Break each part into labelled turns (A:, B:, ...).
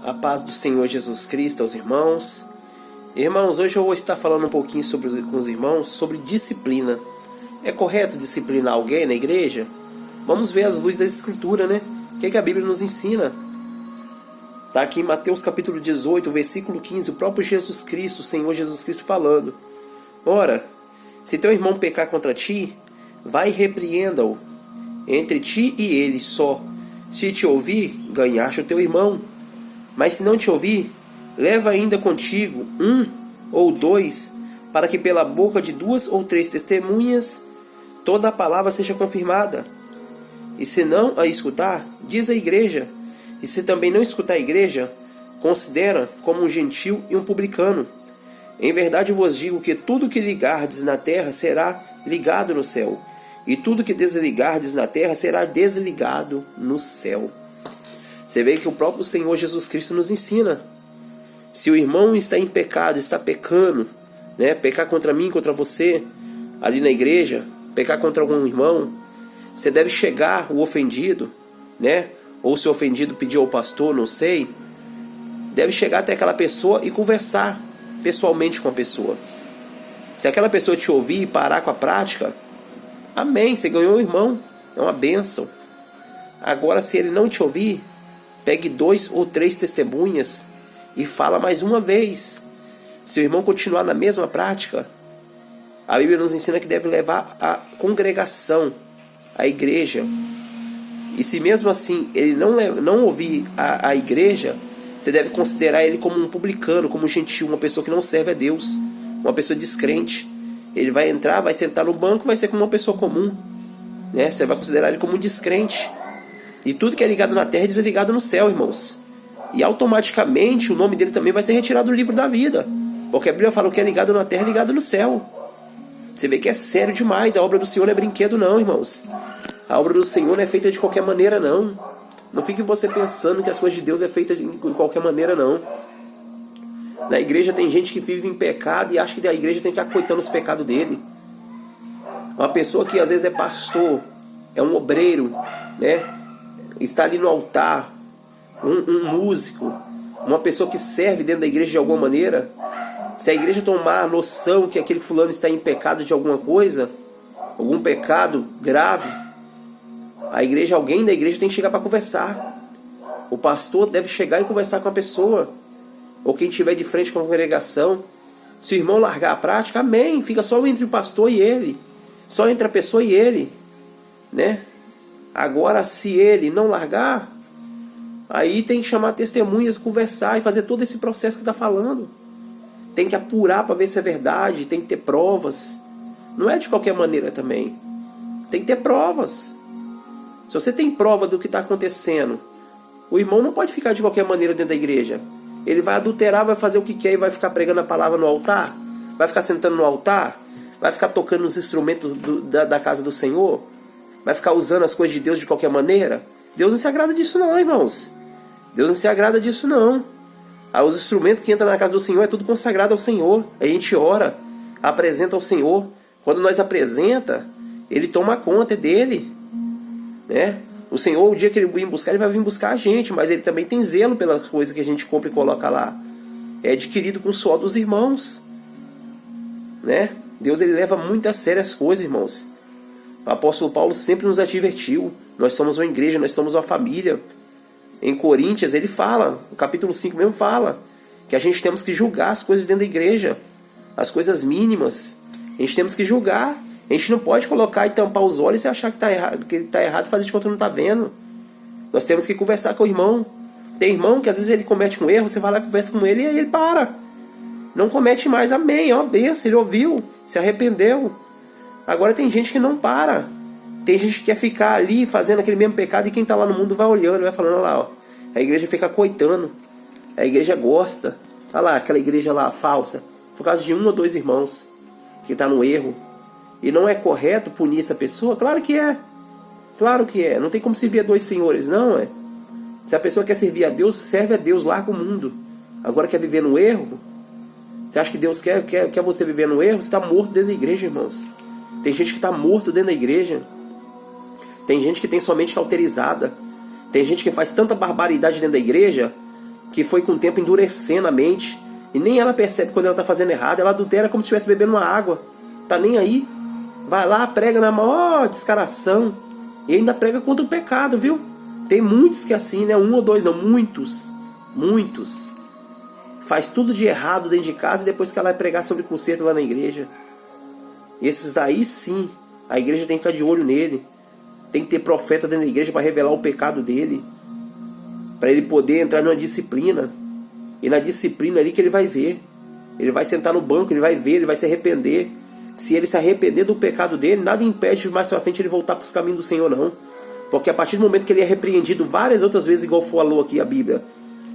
A: A paz do Senhor Jesus Cristo aos irmãos. Irmãos, hoje eu vou estar falando um pouquinho com os irmãos sobre disciplina. É correto disciplinar alguém na igreja? Vamos ver as luzes da Escritura, né? O que a Bíblia nos ensina? Está aqui em Mateus capítulo 18, versículo 15, o próprio Jesus Cristo, o Senhor Jesus Cristo falando. Ora, se teu irmão pecar contra ti, vai e repreenda-o entre ti e ele só. Se te ouvir, ganhaste o teu irmão. Mas se não te ouvir, leva ainda contigo um ou dois, para que pela boca de 2 ou 3 testemunhas toda a palavra seja confirmada. E se não a escutar, diz à igreja. E se também não escutar a igreja, considera como um gentil e um publicano. Em verdade vos digo que tudo que ligardes na terra será ligado no céu, e tudo que desligardes na terra será desligado no céu. Você vê que o próprio Senhor Jesus Cristo nos ensina. Se o irmão está em pecado, está pecando, né? Pecar contra mim, contra você, ali na igreja, pecar contra algum irmão, você deve chegar, o ofendido, né? Ou se o ofendido pedir ao pastor, não sei, deve chegar até aquela pessoa e conversar pessoalmente com a pessoa. Se aquela pessoa te ouvir e parar com a prática, amém, você ganhou um irmão, é uma bênção. Agora, se ele não te ouvir, pegue 2 ou 3 testemunhas e fala mais uma vez. Se o irmão continuar na mesma prática, a Bíblia nos ensina que deve levar a congregação, a igreja. E se mesmo assim ele não ouvir a igreja, você deve considerar ele como um publicano, como um gentil, uma pessoa que não serve a Deus, uma pessoa descrente. Ele vai entrar, vai sentar no banco, vai ser como uma pessoa comum, né? Você vai considerar ele como um descrente. E tudo que é ligado na terra é desligado no céu, irmãos. E automaticamente o nome dele também vai ser retirado do livro da vida. Porque a Bíblia fala que o que é ligado na terra é ligado no céu. Você vê que é sério demais. A obra do Senhor não é brinquedo não, irmãos. A obra do Senhor não é feita de qualquer maneira não. Não fique você pensando que as coisas de Deus é feita de qualquer maneira não. Na igreja tem gente que vive em pecado e acha que a igreja tem que ficar coitando os pecados dele. Uma pessoa que às vezes é pastor, é um obreiro, né? Está ali no altar, um músico, uma pessoa que serve dentro da igreja de alguma maneira. Se a igreja tomar a noção que aquele fulano está em pecado de alguma coisa, algum pecado grave, a igreja, alguém da igreja tem que chegar para conversar. O pastor deve chegar e conversar com a pessoa, ou quem estiver de frente com a congregação. Se o irmão largar a prática, amém, fica só entre o pastor e ele, só entre a pessoa e ele, né? Agora, se ele não largar, aí tem que chamar testemunhas, conversar e fazer todo esse processo que está falando. Tem que apurar para ver se é verdade, tem que ter provas. Não é de qualquer maneira também. Tem que ter provas. Se você tem prova do que está acontecendo, o irmão não pode ficar de qualquer maneira dentro da igreja. Ele vai adulterar, vai fazer o que quer e vai ficar pregando a palavra no altar? Vai ficar sentando no altar? Vai ficar tocando os instrumentos da casa do Senhor? Vai ficar usando as coisas de Deus de qualquer maneira? Deus não se agrada disso não, irmãos. Deus não se agrada disso não. Os instrumentos que entram na casa do Senhor é tudo consagrado ao Senhor. A gente ora, apresenta ao Senhor. Quando nós apresenta, Ele toma conta, é dele, né? O Senhor, o dia que Ele vir buscar, Ele vai vir buscar a gente, mas Ele também tem zelo pelas coisas que a gente compra e coloca lá. É adquirido com o suor dos irmãos, né? Deus, Ele leva muito a sério as coisas, irmãos. O apóstolo Paulo sempre nos advertiu. Nós somos uma igreja, nós somos uma família. Em Coríntios ele fala, no capítulo 5 mesmo fala, que a gente temos que julgar as coisas dentro da igreja, as coisas mínimas. A gente temos que julgar. A gente não pode colocar e tampar os olhos e achar que está errado e fazer de conta que não está vendo. Nós temos que conversar com o irmão. Tem irmão que às vezes ele comete um erro, você vai lá, conversa com ele e aí ele para. Não comete mais, amém, é uma bênção, ele ouviu, se arrependeu. Agora tem gente que não para. Tem gente que quer ficar ali fazendo aquele mesmo pecado e quem está lá no mundo vai olhando, vai falando, olha lá, ó, a igreja fica coitando. A igreja gosta. Olha lá, aquela igreja lá falsa. Por causa de 1 ou 2 irmãos que está no erro. E não é correto punir essa pessoa? Claro que é. Claro que é. Não tem como servir a 2 senhores, não é? Se a pessoa quer servir a Deus, serve a Deus, larga o mundo. Agora quer viver no erro? Você acha que Deus quer você viver no erro? Você está morto dentro da igreja, irmãos. Tem gente que está morto dentro da igreja. Tem gente que tem sua mente cauterizada. Tem gente que faz tanta barbaridade dentro da igreja que foi com o tempo endurecendo a mente, e nem ela percebe quando ela está fazendo errado. Ela adultera como se estivesse bebendo uma água, tá nem aí, vai lá, prega na maior descaração, e ainda prega contra o pecado, viu? Tem muitos que é assim, né? Um ou dois, não, muitos, faz tudo de errado dentro de casa, e depois que ela vai pregar sobre conserto lá na igreja. Esses aí sim, a igreja tem que ficar de olho nele, tem que ter profeta dentro da igreja para revelar o pecado dele, para ele poder entrar numa disciplina. E na disciplina ali que ele vai ver. Ele vai sentar no banco, ele vai ver, ele vai se arrepender. Se ele se arrepender do pecado dele, nada impede mais pra frente ele voltar para os caminhos do Senhor, não. Porque a partir do momento que ele é repreendido várias outras vezes, igual falou aqui a Bíblia,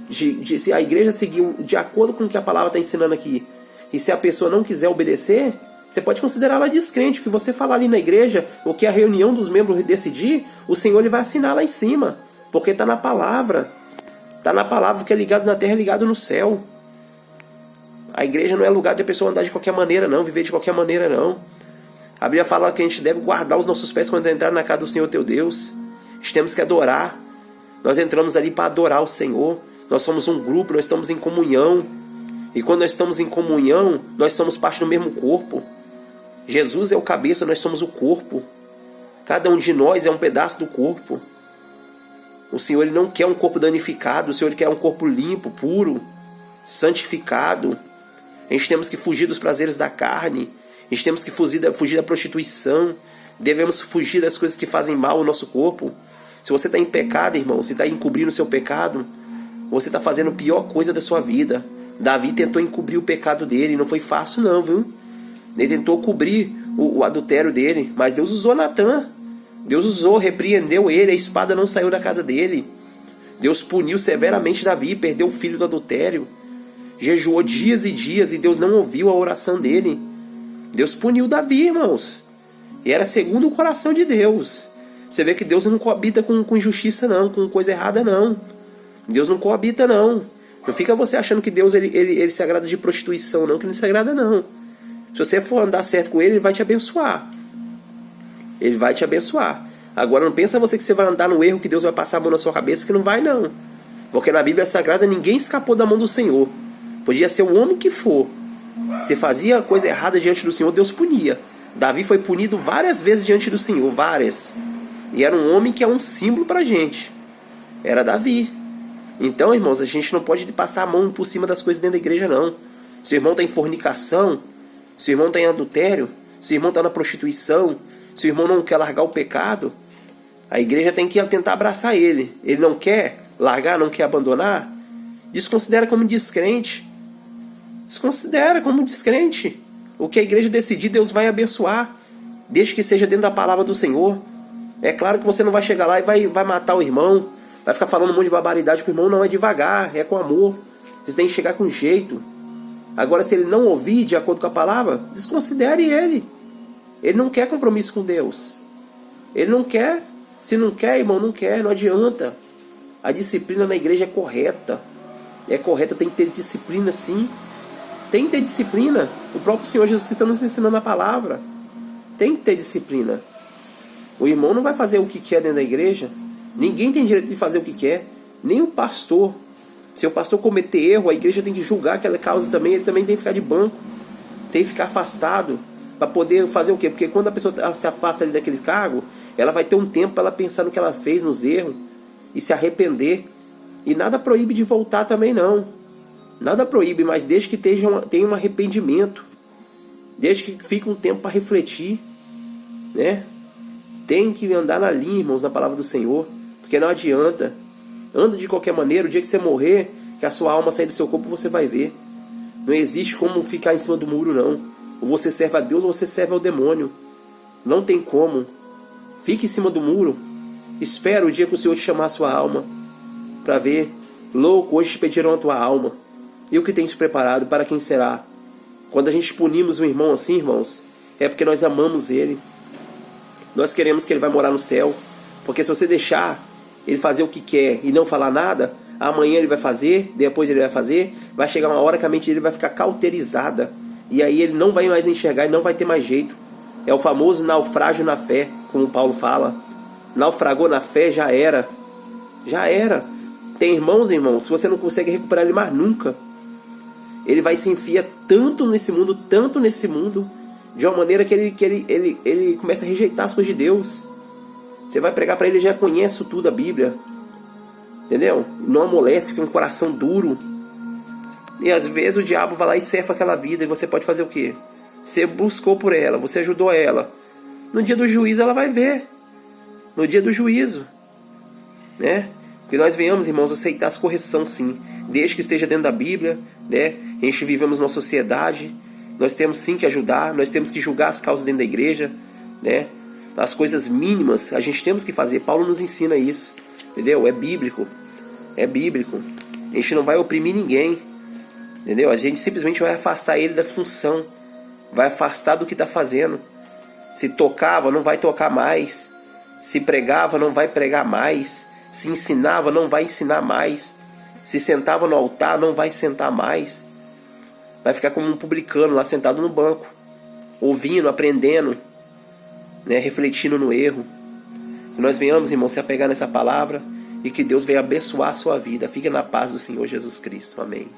A: se a igreja seguiu de acordo com o que a palavra está ensinando aqui, e se a pessoa não quiser obedecer, você pode considerá-la descrente. O que você falar ali na igreja, o que a reunião dos membros decidir, o Senhor ele vai assinar lá em cima. Porque está na palavra. Está na palavra, que é ligado na terra é ligado no céu. A igreja não é lugar de a pessoa andar de qualquer maneira, não. Viver de qualquer maneira, não. A Bíblia fala que a gente deve guardar os nossos pés quando entrar na casa do Senhor teu Deus. Nós temos que adorar. Nós entramos ali para adorar o Senhor. Nós somos um grupo, nós estamos em comunhão. E quando nós estamos em comunhão, nós somos parte do mesmo corpo. Jesus é o cabeça, nós somos o corpo. Cada um de nós é um pedaço do corpo. O Senhor ele não quer um corpo danificado, o Senhor ele quer um corpo limpo, puro, santificado. A gente temos que fugir dos prazeres da carne, a gente temos que fugir da prostituição, devemos fugir das coisas que fazem mal ao nosso corpo. Se você está em pecado, irmão, se está encobrindo o seu pecado, você está fazendo a pior coisa da sua vida. Davi tentou encobrir o pecado dele, não foi fácil não, viu? Ele tentou cobrir o adultério dele, mas Deus usou Natã. Deus usou, repreendeu ele, a espada não saiu da casa dele. Deus puniu severamente Davi, perdeu o filho do adultério. Jejuou dias e dias e Deus não ouviu a oração dele. Deus puniu Davi, irmãos. E era segundo o coração de Deus. Você vê que Deus não coabita com injustiça não, com coisa errada não. Deus não coabita não. Não fica você achando que Deus ele se agrada de prostituição não, que não se agrada não. Se você for andar certo com ele vai te abençoar. Ele vai te abençoar. Agora não pensa você que você vai andar no erro, que Deus vai passar a mão na sua cabeça, que não vai não. Porque na Bíblia Sagrada ninguém escapou da mão do Senhor. Podia ser o homem que for. Se fazia coisa errada diante do Senhor, Deus punia. Davi foi punido várias vezes diante do Senhor, várias. E era um homem que é um símbolo pra gente. Era Davi. Então, irmãos, a gente não pode passar a mão por cima das coisas dentro da igreja não. Se o irmão está em fornicação, se o irmão está em adultério, se o irmão está na prostituição, se o irmão não quer largar o pecado, a igreja tem que tentar abraçar ele. Ele não quer largar, não quer abandonar, desconsidera como descrente. Desconsidera como descrente. O que a igreja decidir, Deus vai abençoar, desde que seja dentro da palavra do Senhor. É claro que você não vai chegar lá e vai matar o irmão, vai ficar falando um monte de barbaridade com o irmão. Não, é devagar, é com amor. Você tem que chegar com jeito. Agora, se ele não ouvir de acordo com a palavra, desconsidere ele. Ele não quer compromisso com Deus. Ele não quer. Se não quer, irmão, não quer, não adianta. A disciplina na igreja é correta. É correta, tem que ter disciplina sim. Tem que ter disciplina. O próprio Senhor Jesus Cristo está nos ensinando a palavra. Tem que ter disciplina. O irmão não vai fazer o que quer dentro da igreja. Ninguém tem direito de fazer o que quer. Nem o pastor. Se o pastor cometer erro, a igreja tem que julgar aquela causa também. Ele também tem que ficar de banco. Tem que ficar afastado. Para poder fazer o quê? Porque quando a pessoa se afasta ali daquele cargo, ela vai ter um tempo para ela pensar no que ela fez, nos erros, e se arrepender. E nada proíbe de voltar também não. Nada proíbe, mas desde que tenha um arrependimento. Desde que fique um tempo para refletir. Né? Tem que andar na linha, irmãos, na palavra do Senhor. Porque não adianta. Anda de qualquer maneira, o dia que você morrer, que a sua alma sair do seu corpo, você vai ver. Não existe como ficar em cima do muro, não. Ou você serve a Deus ou você serve ao demônio. Não tem como. Fique em cima do muro. Espera o dia que o Senhor te chamar a sua alma. Para ver. Louco, hoje te pediram a tua alma. E o que tens preparado? Para quem será? Quando a gente punimos um irmão assim, irmãos, é porque nós amamos ele. Nós queremos que ele vai morar no céu. Porque se você deixar ele fazer o que quer e não falar nada, amanhã ele vai fazer, depois ele vai fazer, vai chegar uma hora que a mente dele vai ficar cauterizada. E aí ele não vai mais enxergar e não vai ter mais jeito. É o famoso naufrágio na fé, como Paulo fala. Naufragou na fé, já era. Já era. Tem irmãos, se você não consegue recuperar ele mais nunca. Ele vai se enfiar tanto nesse mundo, de uma maneira que ele começa a rejeitar as coisas de Deus. Você vai pregar para ele, ele já conhece tudo da Bíblia. Entendeu? Não amolece, fica um coração duro. E às vezes o diabo vai lá e cefa aquela vida, e você pode fazer o quê? Você buscou por ela, você ajudou ela. No dia do juízo ela vai ver. No dia do juízo, né? Que nós venhamos, irmãos, aceitar as correções, sim, desde que esteja dentro da Bíblia, né? A gente vivemos numa sociedade, nós temos sim que ajudar, nós temos que julgar as causas dentro da igreja, né? As coisas mínimas a gente temos que fazer. Paulo nos ensina isso, entendeu? É bíblico, é bíblico. A gente não vai oprimir ninguém, entendeu? A gente simplesmente vai afastar ele da função, vai afastar do que está fazendo. Se tocava, não vai tocar mais. Se pregava, não vai pregar mais. Se ensinava, não vai ensinar mais. Se sentava no altar, não vai sentar mais. Vai ficar como um publicano lá sentado no banco, ouvindo, aprendendo, né, refletindo no erro. Que nós venhamos, irmãos, se apegar nessa palavra e que Deus venha abençoar a sua vida. Fique na paz do Senhor Jesus Cristo. Amém.